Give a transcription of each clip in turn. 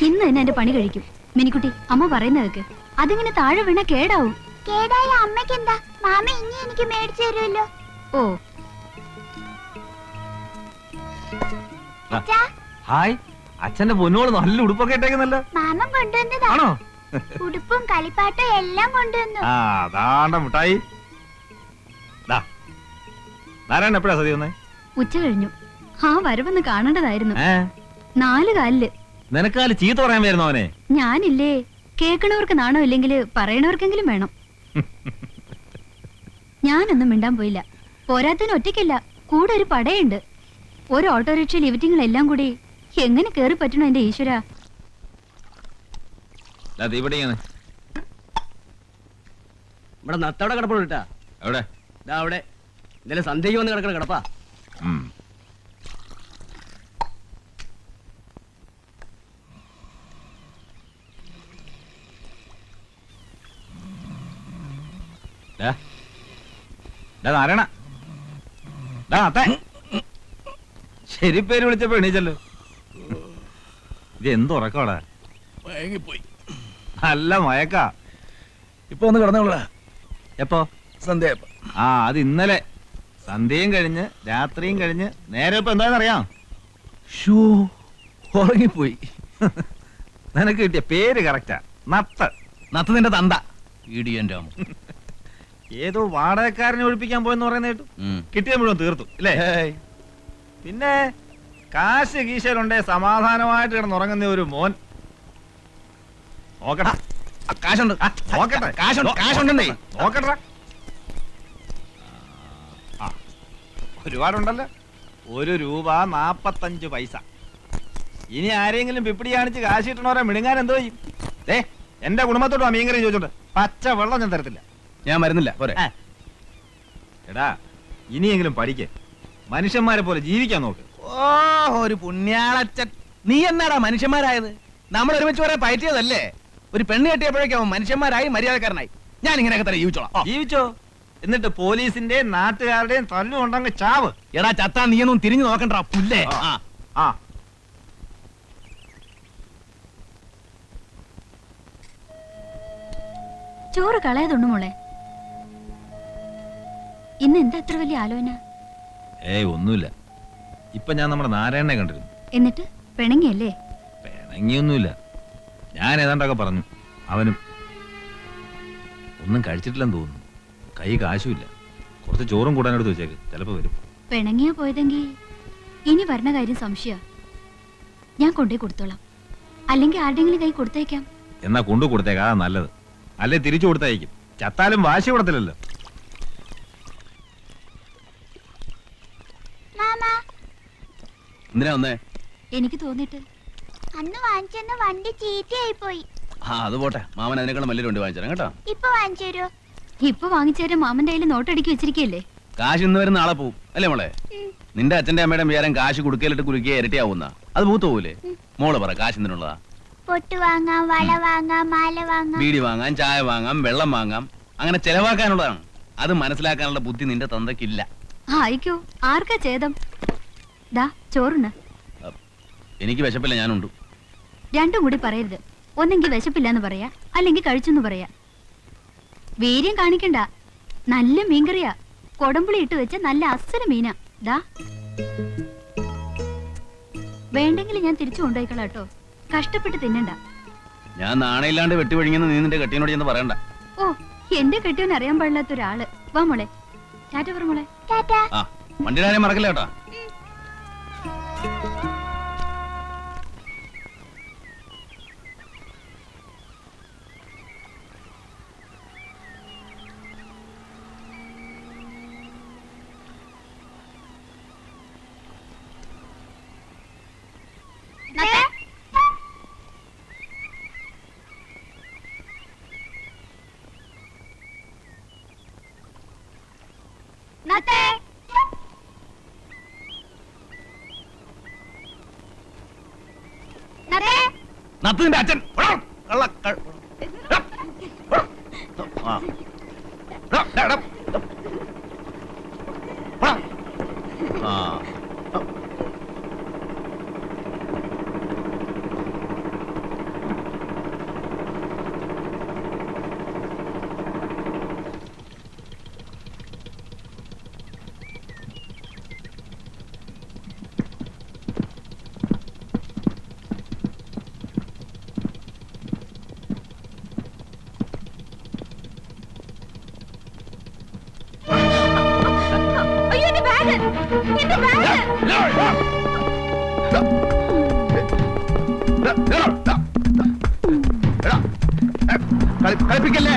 ഇന്ന് തന്നെ എന്റെ പണി കഴിക്കും. മിനിക്കുട്ടി, അമ്മ പറയുന്ന കേക്ക്. അതിങ്ങനെ താഴെ വീണ കേടാവും. കേടായ അമ്മയ്ക്ക് എന്താ? മാമ ഇനി എനിക്ക് മേടിച്ചു തരുമല്ലോ. ഓ ഹായ്, അച്ഛന്റെ പൊന്നോള് നല്ല ഉടുപ്പൊക്കെ ഇട്ടേക്കുന്നല്ലോ. മാമൻ കൊണ്ടുവന്നതാണോ? ഉടുപ്പും കളിപ്പാട്ടും എല്ലാം കൊണ്ടുവന്നു. അതാണ്ട മുട്ടായി. നാരായണൻ എപ്പോഴാ സതി വന്നേ? ഉച്ച കഴിഞ്ഞു. ആ വരവൊന്ന് കാണേണ്ടതായിരുന്നു. 4 കാലില്. നിനക്കാല് ചീത്ത പറയാൻ വരുന്നു അവനെ. ഞാനില്ലേ, കേൾക്കണവർക്ക് നാണോ ഇല്ലെങ്കിൽ പറയണവർക്കെങ്കിലും വേണം. ഞാനൊന്നും മിണ്ടാൻ പോയില്ല. പോരാത്തിന് ഒറ്റയ്ക്കല്ല, കൂടെ ഒരു പടയുണ്ട്. ഒരു ഓട്ടോറിക്ഷ ലിഫ്റ്റിങ്ങളെല്ലാം കൂടി എങ്ങനെ കേറി പറ്റണോ എന്റെ ഈശ്വര. ഇവിടെ നത്തവിടെ കിടപ്പുണ്ടാ? എവിടെ? അവിടെ ഇന്നലെ സന്ധ്യയ്ക്ക് വന്ന് കിടക്കണ കിടപ്പാ. നാരായണ, ശരി പേര് വിളിച്ചപ്പോ എണീച്ചല്ലോ. ഇത് എന്തുറക്കോടാ? മയങ്ങിപ്പോയി. നല്ല മയക്കാ. ഇപ്പൊ ഒന്ന് കിടന്നോളാ. എപ്പോ? സന്ധ്യ. അത് ഇന്നലെ സന്ധ്യയും കഴിഞ്ഞ് രാത്രിയും കഴിഞ്ഞ് നേരെ ഇപ്പൊ എന്താണെന്നറിയാം? ഉറങ്ങിപ്പോയി. നിനക്ക് കിട്ടിയ പേര് കറക്റ്റാ, നത്ത്. നത്ത് നിന്റെ തന്ത ഇടിയന്റെ. ഏതോ വാടകക്കാരനെ ഒഴിപ്പിക്കാൻ പോയെന്ന് പറയുന്ന കേട്ടു. കിട്ടിയ മുഴുവൻ തീർത്തു അല്ലേ? പിന്നെ കാശ് കീശയിലുണ്ടേ സമാധാനമായിട്ട് കിടന്നുറങ്ങുന്ന ഒരു മോൻ. നോക്കട്ടെ, കാശുണ്ട്. നോക്കട്ടെ, കാശുണ്ടെന്നേ. നോക്കട്ടെ. ഒരുപാടുണ്ടല്ലോ. 1 രൂപ 45 പൈസ. ഇനി ആരെങ്കിലും പിപ്പിടി കാണിച്ച് കാശ് കിട്ടണവരെ മിണുങ്ങാൻ എന്തോ ചെയ്യും? എന്റെ കുടുംബത്തോട് മീൻകറി ചോദിച്ചോണ്ട് പച്ച വെള്ളം ഞാൻ തരത്തില്ല. ഞാൻ വരുന്നില്ല. പോരെ. എടാ, ഇനിയെങ്കിലും പഠിക്ക്. മനുഷ്യന്മാരെ പോലെ ജീവിക്കാൻ നോക്ക്. ഓ, ഒരു പുണ്യാളച്ചൻ. നീ എന്നാടാ മനുഷ്യന്മാരായത്? നമ്മൾ ഒരുമിച്ച് വരെ പയറ്റിയതല്ലേ? ഒരു പെണ്ണ് കെട്ടിയപ്പോഴേക്കും മനുഷ്യന്മാരായി മര്യാദക്കാരനായി. ഞാൻ ഇങ്ങനെയൊക്കെ തന്നെ ജീവിച്ചോളാം. ജീവിച്ചോ? എന്നിട്ട് പോലീസിന്റെയും നാട്ടുകാരുടെയും തല്ലുകൊണ്ടങ്ങ് ചാവ്. എടാ ചത്താ നീയൊന്നും തിരിഞ്ഞു നോക്കണ്ട പുല്ലേ. ചോറ് കളയാതുണ്ട് മോളെ. ഇന്ന് എന്താ അത്ര വലിയ ആലോചന? ഒന്നുമില്ല. ഇപ്പൊ ഞാൻ നമ്മുടെ നാരായണനെ കണ്ടിരുന്നു. എന്നിട്ട് പിണങ്ങിയല്ലേ? പിണങ്ങിയൊന്നുമില്ല. ഞാൻ ഏതാണ്ടൊക്കെ പറഞ്ഞു. അവനും ഒന്നും കഴിച്ചിട്ടില്ലെന്ന് തോന്നുന്നു. കൈ കാശുമില്ല. കുറച്ച് ചോറും കൂടാനെടുത്ത് വെച്ചേക്ക്, ചിലപ്പോ വരും. പിണങ്ങിയാ പോയതെങ്കിൽ ഇനി വരണ കാര്യം സംശയ. ഞാൻ കൊണ്ടേ കൊടുത്തോളാം. അല്ലെങ്കിൽ ആരുടെങ്കിലും കൈ കൊടുത്തേക്കാം. എന്നാ കൊണ്ടു കൊടുത്തേക്കാ, നല്ലത്. അല്ലെ തിരിച്ചു കൊടുത്തയക്കും. ചത്താലും വാശി കൊടുത്തില്ലല്ലോ. എന്തിനാ വന്നേ? എനിക്ക് തോന്നിട്ട് അന്ന് വാങ്ങിച്ചെന്ന വണ്ടി ചീത്തയായി പോയി. അത് പോട്ടെ, മാമൻ അതിനേക്കാളും വലിയൊരു വണ്ടി വാങ്ങിച്ചു കേട്ടോ. ഇപ്പൊ വാങ്ങിച്ചു തരുമോ? ഇപ്പൊ വാങ്ങിച്ചേരം മാമന്റെ കയ്യിൽ നോട്ടടിക്കി വെച്ചിരിക്കല്ലേ. കാശ് ഇന്ന് വരും നാളെ പോവും അല്ലേ മോളെ? നിന്റെ അച്ഛന്റെ അമ്മയുടെ വിചാരം കാശ് കുടുക്കയിലിട്ട് കുലുക്കിയ ഇരട്ടിയാവുന്ന അത് പൂത്തു പോകൂലേ? മോള് പറ, കാശ് എന്തിനുള്ളതാ? പൊട്ട് വാങ്ങാം, വള വാങ്ങാം, മാല വാങ്ങാം, ബീഡി വാങ്ങാം, ചായ വാങ്ങാം, വെള്ളം വാങ്ങാം. അങ്ങനെ ചെലവാക്കാനുള്ളതാണ്. അത് മനസ്സിലാക്കാനുള്ള ബുദ്ധി നിന്റെ തന്തയ്ക്കില്ല. ആയിക്കോ, ആർക്കാ ഛേദം? ദാ ചോറുണ്ട്. എനിക്ക് വിശപ്പില്ല, ഞാനുണ്ട്. രണ്ടും കൂടി പറയരുത്. ഒന്നെങ്കിൽ വിശപ്പില്ലാന്ന് പറയാ, അല്ലെങ്കിൽ കഴിച്ചെന്ന് പറയാ. വീര്യം കാണിക്കണ്ട. നല്ല മീൻകറിയാ. കൊടമ്പുളി ഇട്ട് വെച്ച നല്ല അസല മീനാ. ദാ വേണ്ടെങ്കിൽ ഞാൻ തിരിച്ചു കൊണ്ടുപോയിക്കളാം കേട്ടോ. കഷ്ടപ്പെട്ട് തിന്നണ്ട. ഞാൻ നാണയില്ലാണ്ട് വെട്ടിവഴിങ്ങുന്ന നീ നിന്റെ കെട്ടിയോട് ചെന്ന് പറയണ്ട. ഓ, എന്റെ കെട്ടിയോൻ അറിയാൻ പാടില്ലാത്ത ഒരാള്. വാ മോളെ, ടാറ്റ പറ മോളെ. ആ, വണ്ടിയുടെ കാര്യം മറക്കില്ല കേട്ടോ. നത്തിന്റെ അച്ഛൻ എന്റെ ബാഗ്! കളിപ്പിക്കല്ലേ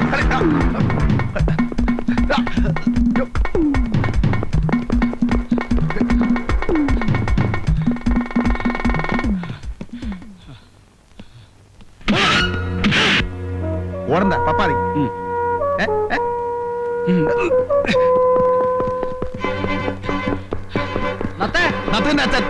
ഓടണ്ട പപ്പാതി നത്തന്റെ അച്ഛൻ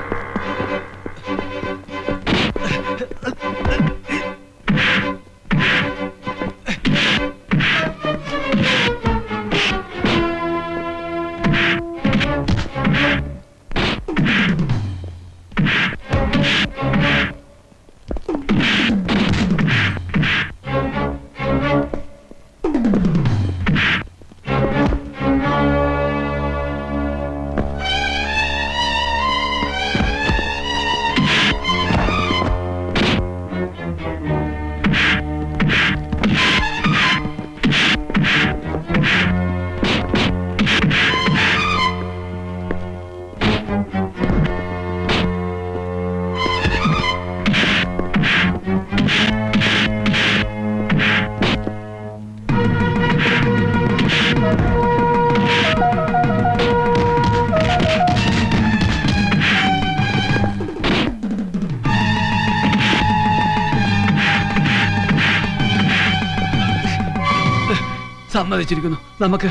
സമ്മതിച്ചിരിക്കുന്നു. നമുക്ക്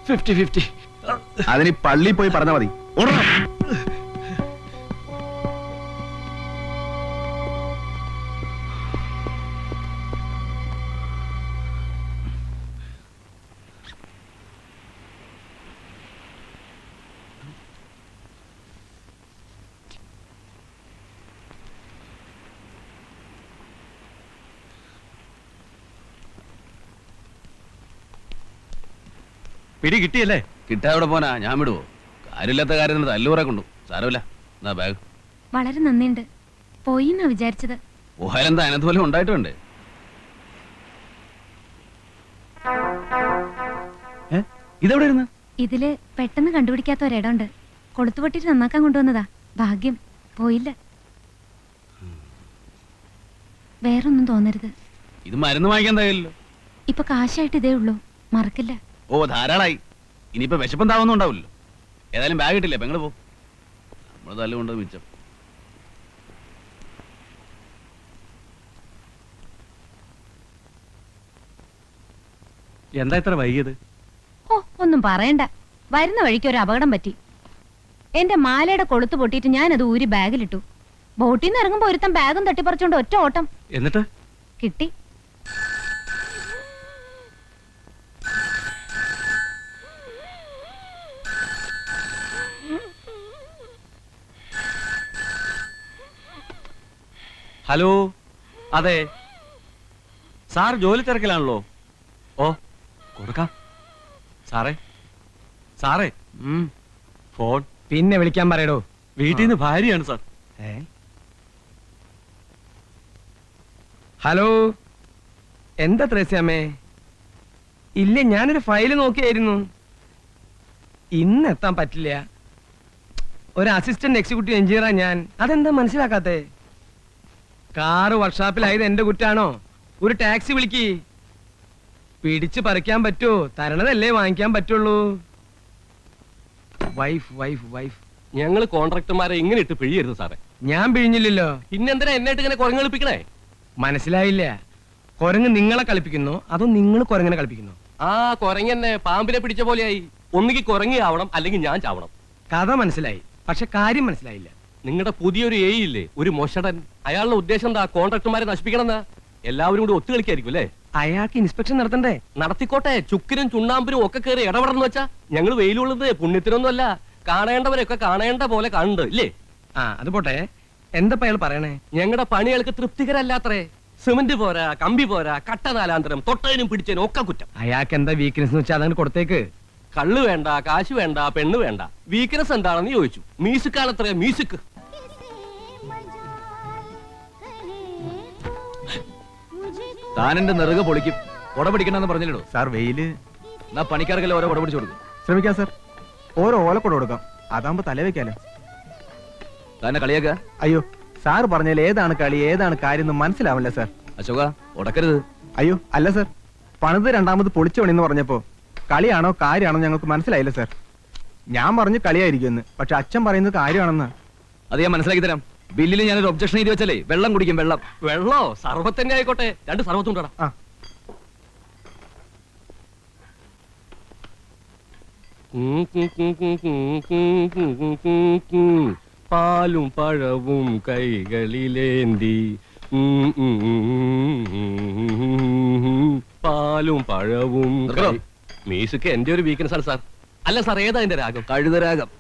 50-50. അതിന് പള്ളി പോയി പറഞ്ഞാൽ മതി. ഓടണം. പിടി കിട്ടിയല്ലേ? കിട്ടാവിടെ പോനാ, ഞാൻ വിടുവോ? കാര്യമില്ലാത്ത കാര്യം തല്ലുപറ കൊണ്ടു. സാരമില്ല, എന്നാ ബാഗ്. വളരെ നന്ദിയുണ്ട്. പോയിന്നാ വിചാരിച്ചത്. ഓഹാലെന്താ അതിനകത്ത് പോലെ ഉണ്ടായിട്ടുണ്ട്. ഇതെവിടെ ഇരുന്ന്? ഇതില് പെട്ടെന്ന് കണ്ടുപിടിക്കാത്ത ഒരിടമുണ്ട്. കൊളുത്തുപൊട്ടിട്ട് നന്നാക്കാൻ കൊണ്ടുവന്നതാ. ഭാഗ്യം പോയില്ല. വേറൊന്നും തോന്നരുത്. ഇത് മരുന്ന് വാങ്ങിക്കാൻ തയ്യല്ലോ. ഇപ്പൊ കാശായിട്ട് ഇതേ ഉള്ളൂ, മറക്കില്ല. ഓ ധാരാളായി. ഇനിയിപ്പോ വിശപ്പന്താവൊന്നും ഉണ്ടാവില്ലല്ലോ. ഏതായാലും ബാഗ് കിട്ടില്ലേ, പെങ്ങള് പോ. നമ്മൾ തല്ലുകൊണ്ട് മിച്ചം. എന്താ ഇത്ര വൈകിയത്? ഓ ഒന്നും പറയണ്ട. വരുന്ന വഴിക്ക് ഒരു അപകടം പറ്റി. എന്റെ മാലയുടെ കൊളുത്ത് പൊട്ടിയിട്ട് ഞാനത് ഊരി ബാഗിലിട്ടു. ബോട്ടിൽ നിന്ന് ഇറങ്ങുമ്പോ ഒരുത്തൻ ബാഗും തട്ടിപ്പറിച്ചോണ്ട് ഒറ്റ ഓട്ടം. എന്നിട്ട് കിട്ടി. ഹലോ, അതെ സാർ ജോലി തിരക്കിലാണല്ലോ. ഓ കൊടുക്കാം. സാറേ സാറേ ഫോൺ പിന്നെ വിളിക്കാൻ പറയടോ. വീട്ടിൽ നിന്ന് ഭാര്യയാണ് സാർ. ഹലോ, എന്താ ത്രേസ്യാമ്മേ? ഇല്ല, ഞാനൊരു ഫയല് നോക്കിയായിരുന്നു. ഇന്ന് എത്താൻ പറ്റില്ല. ഒരു അസിസ്റ്റന്റ് എക്സിക്യൂട്ടീവ് എഞ്ചിനീയറാ ഞാൻ. അതെന്താ മനസ്സിലാക്കാത്തെ? കാറ് വർക്ക്ഷോപ്പിലായത് എന്റെ കുറ്റാണോ? ഒരു ടാക്സി വിളിക്ക്. പിടിച്ച് പറിക്കാൻ പറ്റുമോ? തരണതല്ലേ വാങ്ങിക്കാൻ പറ്റുള്ളൂ. Wife wife wife. ഞങ്ങൾ കോൺട്രാക്ടർമാരെ ഇങ്ങനെ ഇട്ട് പിഴിയരുത് സാറേ. ഞാൻ പിഴിഞ്ഞില്ലല്ലോ. പിന്നെന്തിനാ എന്നായിട്ട് ഇങ്ങനെ കുരങ്ങ് കളിപ്പിക്കണേ? മനസ്സിലായില്ല. കുരങ്ങ് നിങ്ങളെ കളിപ്പിക്കുന്നു അതോ നിങ്ങൾ കുരങ്ങനെ കളിപ്പിക്കുന്നു? ആ കുരങ്ങന്നെ പാമ്പിനെ പിടിച്ച പോലെയായി. ഒന്നുകിൽ കുരങ്ങി ആവണം, അല്ലെങ്കിൽ ഞാൻ ചാവണം. കഥ മനസ്സിലായി, പക്ഷെ കാര്യം മനസ്സിലായില്ല. നിങ്ങളുടെ പുതിയൊരു എ ഇല്ലേ, ഒരു മൊഷടൻ. അയാളുടെ ഉദ്ദേശം എന്താ? കോൺട്രാക്ടർമാരെ നശിപ്പിക്കണമെന്നാ. എല്ലാവരും കൂടി ഒത്തു കളിക്കായിരിക്കും അല്ലേ? അയാൾക്ക് ഇൻസ്പെക്ഷൻ നടത്തണ്ടേ? നടത്തിക്കോട്ടെ. ചുക്കിനും ചുണ്ണാമ്പിനും ഒക്കെ കയറി ഇടപെടണമെന്ന് വെച്ചാ ഞങ്ങൾ വെയിലുള്ളത് പുണ്യത്തിനൊന്നും അല്ല. കാണേണ്ടവരൊക്കെ കാണേണ്ട പോലെ കാണുന്നുണ്ട് ഇല്ലേ? ആ അത് പോട്ടെ. എന്താ അയാൾ പറയണേ? ഞങ്ങളുടെ പണികൾക്ക് തൃപ്തികരല്ലാത്രേ. സിമന്റ് പോരാ, കമ്പി പോരാ, കട്ട നാലാന്തരം, തൊട്ടതിനും പിടിച്ചതിനും ഒക്കെ കുറ്റം. അയാൾക്ക് എന്താ വീക്ക്നെസ് വെച്ചാൽ അതങ്ങനെ കൊടുത്തേക്ക്. കള്ള് വേണ്ട, കാശ് വേണ്ട, പെണ്ണ് വേണ്ട. വീക്ക്നെസ് എന്താണെന്ന് ചോദിച്ചു. മ്യൂസിക്കാണത്രേ, മ്യൂസിക്. താൻ എന്റെ നെറുക പൊളിക്കും. കൊട പിടിക്കണമെന്ന് പറഞ്ഞില്ലടോ സാർ വെയില്. എന്നാ പണിക്കാർക്കെല്ലാം ഓരോ കൊട പിടിച്ചു കൊടുക്കും. ശ്രമിക്കാം സാർ. ഓരോ ഓലക്കൊട കൊടുക്കാം. അതാകുമ്പോ തല വെക്കാലോ. തന്നെ കളിയാക്ക? അയ്യോ സാറ് പറഞ്ഞാൽ ഏതാണ് കളി ഏതാണ് കാര്യം എന്ന് മനസ്സിലാവില്ല സാർ. അശോക ഉടക്കരുത്. അയ്യോ അല്ല സാർ, പണിത് രണ്ടാമത് പൊളിച്ചു പണിന്ന് പറഞ്ഞപ്പോ കളിയാണോ കാര്യമാണോ ഞങ്ങൾക്ക് മനസ്സിലായില്ല സാർ. ഞാൻ പറഞ്ഞു കളിയായിരിക്കുമെന്ന്, പക്ഷെ അച്ഛൻ പറയുന്നത് കാര്യമാണെന്ന്. അത് ഞാൻ മനസ്സിലാക്കി തരാം. ബില്ലിൽ ഞാനൊരു ഒബ്ജക്ഷൻ എഴുതി വെച്ചാലേ വെള്ളം കുടിക്കും. വെള്ളം വെള്ളോ സർവത്തന്നെ ആയിക്കോട്ടെ, 2 സർവത്തുണ്ടടാ. ആ പാലും പഴവും കൈകളിലേന്തി പാലും പഴവും നിർത്തണോ? മ്യൂസിക് എന്റെ ഒരു വീക്ക്നെസ് ആണ് സാർ. അല്ല സാർ, ഏതാ എന്റെ രാഗം? കഴുതരാഗം.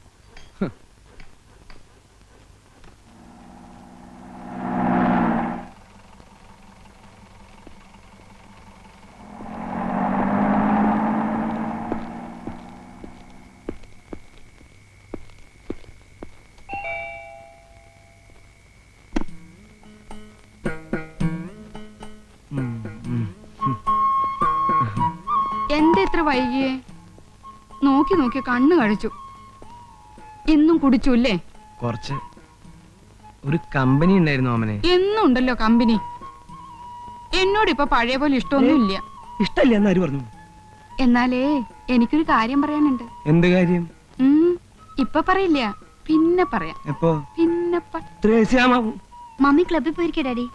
എന്താ ഇത്ര വൈകിയേ? നോക്കി നോക്കി കണ്ണു കഴിച്ചു. ഇന്നും കുടിച്ചു അല്ലേ? കുറച്ച് ഒരു കമ്പനി ഉണ്ടായിരുന്നു ഓമനെ. എന്നും ഉണ്ടല്ലോ കമ്പനി. എന്നോട് ഇപ്പൊ പഴയ പോലെ ഇഷ്ടമൊന്നുമില്ല. ഇഷ്ടല്ല എന്നാര് പറഞ്ഞു? എന്നാലേ എനിക്കൊരു കാര്യം പറയാനുണ്ട്. എന്ത് കാര്യം? ഇപ്പൊ പറയില്ല, പിന്നെ പറയാം. എപ്പോ? പിന്നെ മമ്മി ക്ലബിൽ പോയിരിക്കേ ഡാഡി.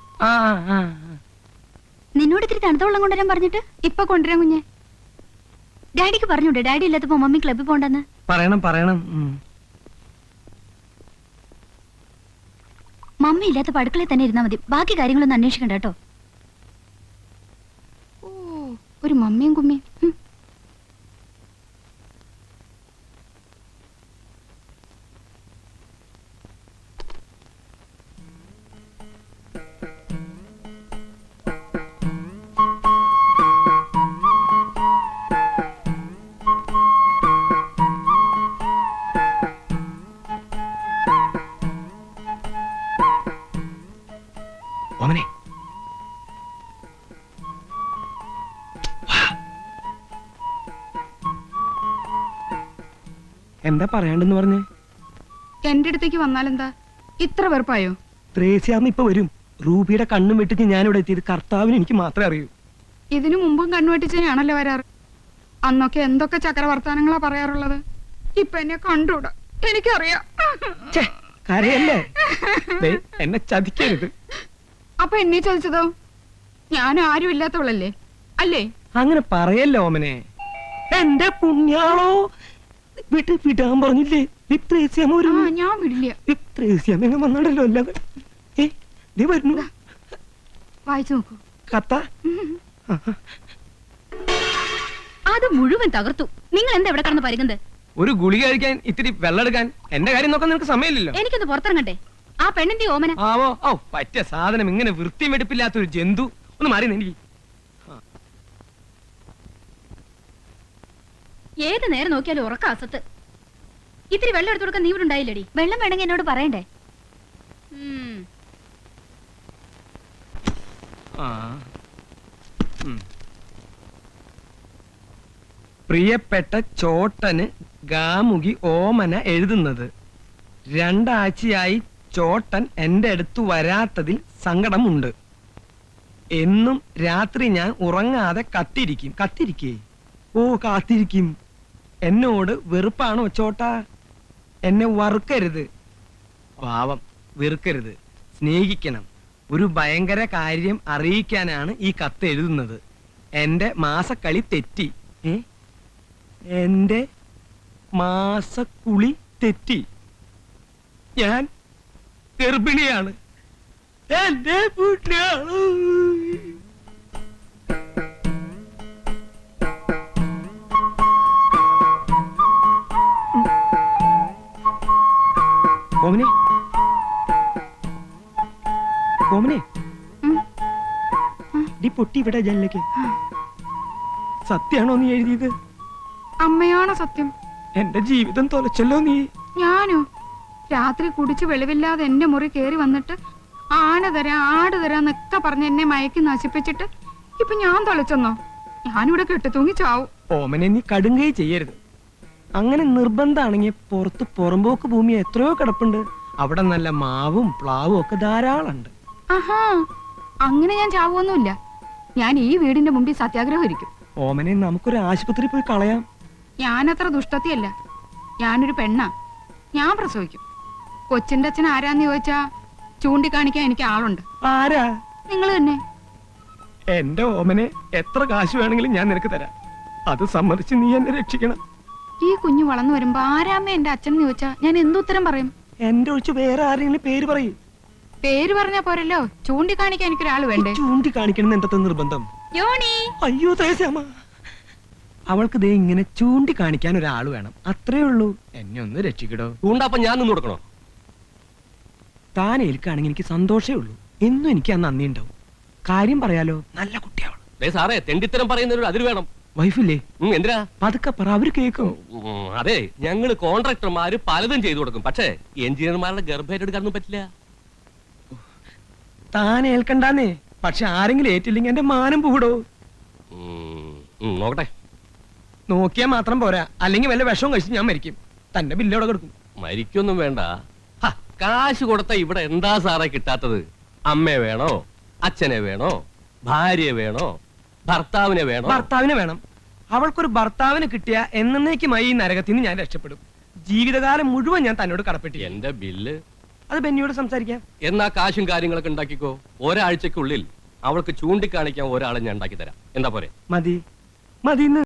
നിന്നോട് ഇത്തിരി തണുത്ത വെള്ളം കൊണ്ടുവരാൻ പറഞ്ഞിട്ട് ഇപ്പൊ കൊണ്ടുവരാൻ കുഞ്ഞെ. ഡാഡിക്ക് പറഞ്ഞൂടെ ഡാഡി ഇല്ലാത്തപ്പോ മമ്മി ക്ലബിൽ പോണ്ടെന്ന്? പറയണം. മമ്മി ഇല്ലാത്തപ്പോ അടുക്കളയിൽ തന്നെ ഇരുന്നാ മതി, ബാക്കി കാര്യങ്ങളൊന്നും അന്വേഷിക്കണ്ട കേട്ടോ. ഓ, ഒരു മമ്മിയും കുമ്മിയും. ഓമനെ എന്താ പറയാണ്ടെന്ന് പറഞ്ഞേ? എന്റെ അടുത്തേക്ക് വന്നാലെന്താ ഇത്ര വെറുപ്പായോ? ത്രേസ്യാമ്മ ഇപ്പൊ വരും. റൂബിയുടെ കണ്ണും വെട്ടിച്ച് ഞാനിവിടെ എത്തിയത് കർത്താവിന് എനിക്ക് മാത്രമേ അറിയൂ. ഇതിനു മുമ്പും കണ്ണുവെട്ടിച്ചാണല്ലോ വരാറ്. അന്നൊക്കെ എന്തൊക്കെ ചക്രവർത്താനങ്ങളാ പറയാറുള്ളത്. ഇപ്പൊ എന്നെ കണ്ടൂടാ, എനിക്കറിയാം. കരയല്ലേ? എന്നെ ചതിക്കരുത്. അപ്പൊ എന്നെ ചോദിച്ചതോ? ഞാൻ ആരും ഇല്ലാത്തവളല്ലേ അല്ലേ? അങ്ങനെ പറയല്ലോ ഓമനെ. എന്റെ പുണ്യാളോ, വിടാൻ പറഞ്ഞില്ലേ? ഞാൻ വിടില്ല. ത്രേസ്യാമ്മ വന്നാടല്ലോ അല്ലാതെ. നീ വരുന്നു. വായിച്ചു നോക്കൂ. കത്ത അത് മുഴുവൻ തകർത്തു. നിങ്ങൾ എന്താ ഇവിടെ കിടന്ന് പരിഗണത്? ഒരു ഗുളിക കഴിക്കാൻ ഇത്തിരി വെള്ളം എടുക്കാൻ എന്റെ കാര്യം നോക്കാൻ നിനക്ക് സമയമില്ലല്ലോ. എനിക്കൊന്ന് പുറത്തിറങ്ങട്ടെ. ആ പെണ്ണിന്റെ ഓമന. ആവോ പറ്റിയ സാധനം. ഇങ്ങനെ വൃത്തിയും വെടുപ്പില്ലാത്തൊരു ജന്തു. ഒന്ന് മാറി എനിക്ക്. ഏത് നേരം നോക്കിയാലും ഉറക്ക അസത്ത്. ഇത്തിരി വെള്ളം എടുത്തു കൊടുക്കാൻ നീ ഇവിടെ ഉണ്ടായില്ലടി. വെള്ളം വേണമെങ്കിൽ എന്നോട് പറയണ്ടേ? പ്രിയപ്പെട്ട ചോട്ടന് ഗാമുകി ഓമന എഴുതുന്നത്. 2 ആഴ്ചയായി ചോട്ടൻ എന്റെ അടുത്ത് വരാത്തതിൽ സങ്കടമുണ്ട്. എന്നും രാത്രി ഞാൻ ഉറങ്ങാതെ കാത്തിരിക്കും. എന്നോട് വെറുപ്പാണോ ചോട്ടാ? എന്നെ വറുക്കരുത്. പാവം, വെറുക്കരുത്, സ്നേഹിക്കണം. ഒരു ഭയങ്കര കാര്യം അറിയിക്കാനാണ് ഈ കത്ത് എഴുതുന്നത്. എന്റെ മാസക്കളി തെറ്റി. എന്റെ മാസക്കുളി തെറ്റി. ഞാൻ ഗർഭിണിയാണ്. എന്റെ പുണ്യാണ്. ഓമനെ നീ പൊട്ടി ഇവിടെ ജനലേക്ക്. സത്യാണോ നീ എഴുതിയത്? അമ്മയാണോ സത്യം? എന്റെ ജീവിതം തൊലച്ചല്ലോ നീ. ഞാനോ? രാത്രി കുടിച്ച് വെളിവില്ലാതെ എന്റെ മുറി കേറി വന്നിട്ട് ആട് തരാന്നൊക്കെ പറഞ്ഞ് എന്നെ മയക്കി നശിപ്പിച്ചിട്ട് ഇപ്പൊ ഞാൻ തൊലച്ചെന്നോ? ഞാനിവിടെ കെട്ടി തൂങ്ങി ചാവും. ഓമനെ നീ കടുങ്കൈ ചെയ്യരുത്. അങ്ങനെ നിർബന്ധമാണെങ്കിൽ പുറത്ത് പുറമ്പോക്ക് ഭൂമി എത്രയോ കിടപ്പുണ്ട്. അവിടെ നല്ല മാവും പ്ലാവും ഒക്കെ ധാരാളമുണ്ട്. ആഹാ, അങ്ങനെ ഞാൻ ചാവുമൊന്നുമില്ല. ഞാൻ ഈ വീടിന്റെ മുമ്പിൽ സത്യാഗ്രഹം ഇരിക്കും. ഓമനെ നമുക്കൊരു ആശുപത്രി പോയി കളയാം. ഞാനത്ര ദുഷ്ടത്തിയല്ല. ഞാനൊരു പെണ്ണാ. ഞാൻ പ്രസവിക്കും. കൊച്ചിന്റെ അച്ഛൻ ആരാന്ന് ചോദിച്ചാ ചൂണ്ടിക്കാണിക്കാൻ എനിക്ക് ആളുണ്ട്. ആരാ? നിങ്ങൾ തന്നെ. എന്റെ ഓമനെ എത്ര കാശ് വേണമെങ്കിലും ഞാൻ നിനക്ക് തരാം. അത് സമ്മതിച്ച് നീ എന്നെ രക്ഷിക്കണം. ഈ കുഞ്ഞു വളർന്നു വരുമ്പോ ആരാമ്മ എന്റെ അച്ഛൻ ചോദിച്ചാ ഞാൻ എന്തുത്തരം പറയും? എന്റെ ഒഴിച്ച് വേറെ ആരെങ്കിലും പേര് പറയും. പേര് പറഞ്ഞാ പോരല്ലോ, ചൂണ്ടിക്കാണിക്കാൻ എനിക്കൊരാള് വേണ്ടേ? ചൂണ്ടിക്കാണിക്കണം എന്തത്തെ നിർബന്ധം? യോണി. അയ്യോ ത്രേസ്യാമ്മ, അവൾക്ക് ദേ ഇങ്ങനെ ചൂണ്ടിക്കാണിക്കാൻ ഒരാൾ വേണം, അത്രേ ഉള്ളൂ. എന്നെ ഒന്ന് രക്ഷിക്കടോ. ചൂണ്ടപ്പം ഞാൻ നിന്ന് കൊടുക്കണോ? താൻ ഏൽക്കാണെങ്കിൽ എനിക്ക് സന്തോഷമേ ഉള്ളൂ. എന്നും എനിക്ക് ആ നന്ദി ഉണ്ടാവും. കാര്യം പറയാലോ, നല്ല കുട്ടിയാവൾ. ദേ സാറേ, തെണ്ടിത്തരം പറയുന്നവരോട് അതിര് വേണം. വൈഫില്ലേ? എന്തിനാ? പതുക്കെ പറ, അവര് കേൾക്കും. അതെ, ഞങ്ങള് കോൺട്രാക്ടർമാര് പലതും ചെയ്തു കൊടുക്കും. പക്ഷേ എഞ്ചിനീയർമാരുടെ ഗർഭേറ്റെടുക്കാനൊന്നും പറ്റില്ല. താൻ ഏൽക്കണ്ടാന്നേ. പക്ഷെ ആരെങ്കിലും ഏറ്റില്ലെങ്കിൽ എന്റെ മാനം പൂടോ. നോക്കട്ടെ. നോക്കിയാൽ മാത്രം പോരാ, അല്ലെങ്കിൽ വല്ല വിഷവും കഴിച്ച് ഞാൻ മരിക്കും. തന്റെ ബില്ലോടെ കൊടുക്കും. മരിക്കൊന്നും വേണ്ട. കാശ് കൊടുത്ത ഇവിടെ എന്താ സാറേ കിട്ടാത്തത്? അമ്മയെ വേണോ, അച്ഛനെ വേണോ, ഭാര്യയെ വേണോ, ഭർത്താവിനെ വേണോ? ഭർത്താവിനെ വേണം. അവൾക്കൊരു ഭർത്താവിനെ കിട്ടിയ എന്നേക്കുമായി ഈ നരകത്തിൽ നിന്ന് ഞാൻ രക്ഷപ്പെടും. ജീവിതകാലം മുഴുവൻ ഞാൻ തന്നോട് കടപ്പെട്ടി. എന്റെ ബില്ല് അത് ബെന്നിയോട് സംസാരിക്കാം. എന്നാ കാശും കാര്യങ്ങളൊക്കെ ഉണ്ടാക്കിക്കോ. ഒരാഴ്ചക്കുള്ളിൽ അവൾക്ക് ചൂണ്ടിക്കാണിക്കാൻ ഒരാളെ ഞാൻ ഉണ്ടാക്കി തരാം. എന്താ പോരെ? മതി മതി.